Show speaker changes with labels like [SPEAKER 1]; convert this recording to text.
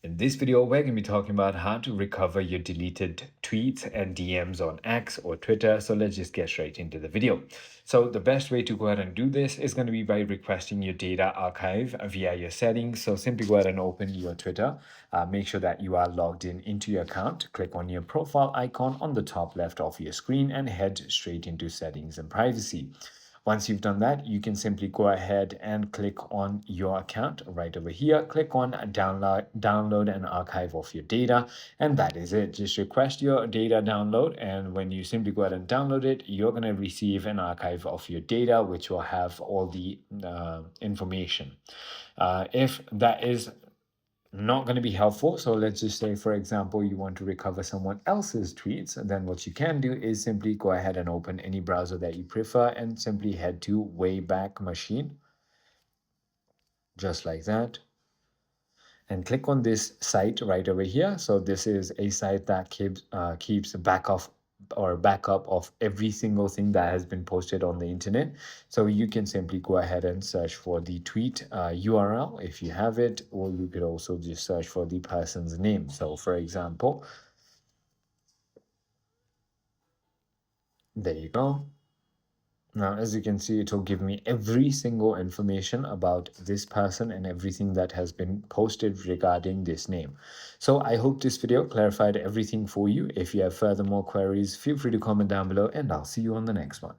[SPEAKER 1] In this video, we're going to be talking about how to recover your deleted tweets and DMs on X or Twitter. So let's just get straight into the video. So the best way to go ahead and do this is going to be by requesting your data archive via your settings. So simply go ahead and open your Twitter. Make sure that you are logged in into your account. Click on your profile icon on the top left of your screen and head straight into settings and privacy. Once you've done that, you can simply go ahead and click on your account right over here. Click on download and archive of your data, and that is it. Just request your data download, and when you simply go ahead and download it, you're going to receive an archive of your data, which will have all the information. If that is not going to be helpful. So let's just say, for example, you want to recover someone else's tweets. And then what you can do is simply go ahead and open any browser that you prefer and simply head to Wayback Machine, just like that. And click on this site right over here. So this is a site that keeps backup of every single thing that has been posted on the internet. So you can simply go ahead and search for the tweet URL if you have it, or you could also just search for the person's name. So for example, there you go. Now, as you can see, it will give me every single information about this person and everything that has been posted regarding this name. So I hope this video clarified everything for you. If you have further more queries, feel free to comment down below and I'll see you on the next one.